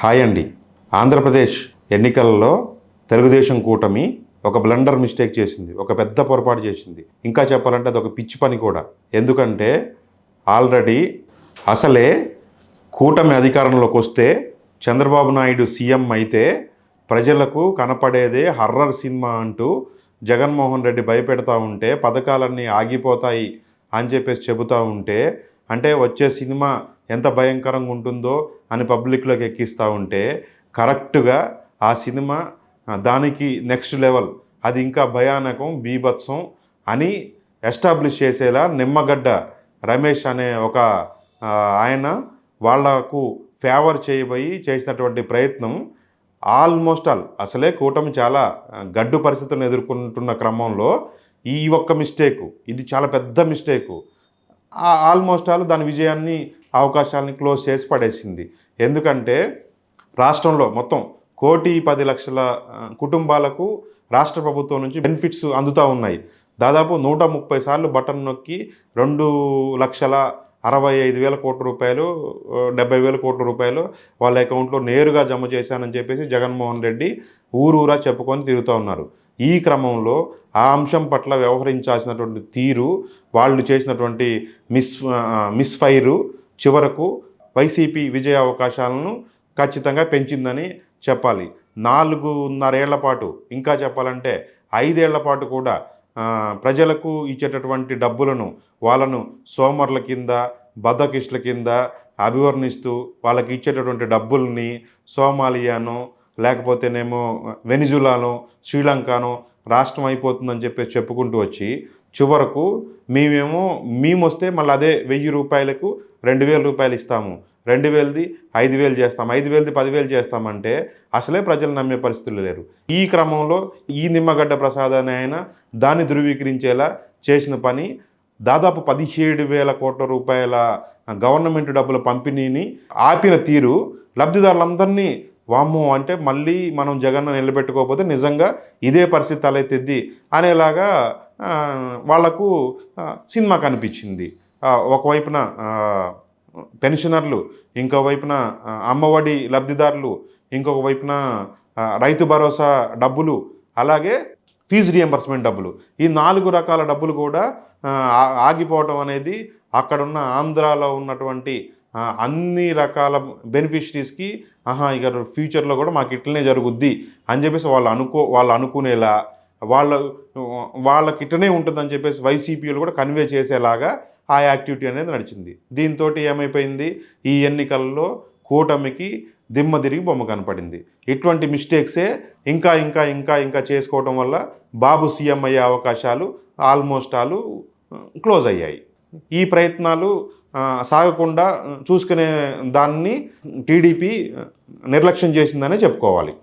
Hi అండి. ఆంధ్రప్రదేశ్ ఎన్నికలలో తెలుగుదేశం కూటమి ఒక బ్లండర్ మిస్టేక్ చేసింది, ఒక పెద్ద పొరపాటు చేసింది. ఇంకా చెప్పాలంటే అది ఒక పిచ్చి పని కూడా. ఎందుకంటే ఆల్రెడీ అసలే కూటమి అధికారంలోకి వస్తే చంద్రబాబు నాయుడు సీఎం అయితే ప్రజలకు కనపడేదే హర్రర్ సినిమా అంటూ జగన్మోహన్ రెడ్డి భయపెడతా ఉంటే పథకాలన్నీ ఆగిపోతాయి అని చెప్పేసి చెబుతూ ఉంటే, అంటే వచ్చే సినిమా ఎంత భయంకరంగా ఉంటుందో అని పబ్లిక్లోకి ఎక్కిస్తూ ఉంటే కరెక్ట్గా ఆ సినిమా దానికి నెక్స్ట్ లెవెల్, అది ఇంకా భయానకం, బీభత్సం అని ఎస్టాబ్లిష్ చేసేలా నిమ్మగడ్డ రమేష్ అనే ఒక ఆయన వాళ్లకు ఫేవర్ చేయబోయి చేసినటువంటి ప్రయత్నం ఆల్మోస్ట్ అసలే కూటమి చాలా గడ్డు పరిస్థితులను ఎదుర్కొంటున్న క్రమంలో ఈ ఒక్క మిస్టేకు, ఇది చాలా పెద్ద మిస్టేకు, ఆల్మోస్ట్ దాని విజయాన్ని అవకాశాలని క్లోజ్ చేసి పడేసింది. ఎందుకంటే రాష్ట్రంలో మొత్తం 1,10,00,000 కుటుంబాలకు రాష్ట్ర ప్రభుత్వం నుంచి బెనిఫిట్స్ అందుతూ ఉన్నాయి. దాదాపు 130 సార్లు బటన్ నొక్కి 2,65,000 కోట్ల రూపాయలు, 70,000 కోట్ల రూపాయలు వాళ్ళ అకౌంట్లో నేరుగా జమ చేశానని చెప్పేసి జగన్మోహన్ రెడ్డి ఊరూరా చెప్పుకొని తిరుగుతూ ఉన్నారు. ఈ క్రమంలో ఆ అంశం పట్ల వ్యవహరించాల్సినటువంటి తీరు, వాళ్ళు చేసినటువంటి మిస్ఫైరు చివరకు వైసీపీ విజయ అవకాశాలను ఖచ్చితంగా పెంచిందని చెప్పాలి. 4.5 ఏళ్ల పాటు, ఇంకా చెప్పాలంటే 5 ఏళ్ల పాటు కూడా ప్రజలకు ఇచ్చేటటువంటి డబ్బులను వాళ్ళను సోమర్ల కింద, బద్దకిష్ల కింద అభివర్ణిస్తూ వాళ్ళకి ఇచ్చేటటువంటి డబ్బుల్ని సోమాలియానో లేకపోతేనేమో వెనిజులానో శ్రీలంకనో రాష్ట్రం అయిపోతుందని చెప్పేసి చెప్పుకుంటూ వచ్చి చివరకు మేము వస్తే మళ్ళీ అదే 1,000 రూపాయలకు 2,000 రూపాయలు ఇస్తాము, 2,000ది 5,000 చేస్తాం, 5,000ది 10,000 చేస్తామంటే అసలే ప్రజలు నమ్మే పరిస్థితులు లేరు. ఈ క్రమంలో ఈ నిమ్మగడ్డ ప్రసాద్ అనే ఆయన దాన్ని ధృవీకరించేలా చేసిన పని, దాదాపు 17,000 కోట్ల రూపాయల గవర్నమెంట్ డబ్బుల పంపిణీని ఆపిన తీరు లబ్ధిదారులందరినీ వామ్మో అంటే మళ్ళీ మనం జగన్ను నిలబెట్టుకోకపోతే నిజంగా ఇదే పరిస్థితి తలెత్తిద్ది అనేలాగా వాళ్లకు సినిమా కనిపించింది. ఒకవైపున పెన్షనర్లు, ఇంకోవైపున అమ్మఒడి లబ్ధిదారులు, ఇంకొక వైపున రైతు భరోసా డబ్బులు, అలాగే ఫీజు రియంబర్స్మెంట్ డబ్బులు, ఈ 4 రకాల డబ్బులు కూడా ఆగిపోవడం అనేది అక్కడున్న ఆంధ్రాలో ఉన్నటువంటి అన్ని రకాల బెనిఫిషరీస్కి ఇక ఫ్యూచర్లో కూడా మాకు ఇట్లనే జరుగుద్ది అని చెప్పేసి వాళ్ళు అనుకునేలా, వాళ్ళకి ఇట్లనే ఉంటుందని చెప్పేసి వైసీపీలు కూడా కన్వే చేసేలాగా ఆ యాక్టివిటీ అనేది నడిచింది. దీంతో ఏమైపోయింది, ఈ ఎన్నికల్లో కూటమికి దిమ్మ తిరిగి బొమ్మ కనపడింది. ఇటువంటి మిస్టేక్సే ఇంకా ఇంకా ఇంకా ఇంకా చేసుకోవడం వల్ల బాబు సీఎం అయ్యే అవకాశాలు ఆల్మోస్ట్ క్లోజ్ అయ్యాయి. ఈ ప్రయత్నాలు సాగకుండా చూసుకునే దాన్ని టీడీపీ నిర్లక్ష్యం చేసిందనే చెప్పుకోవాలి.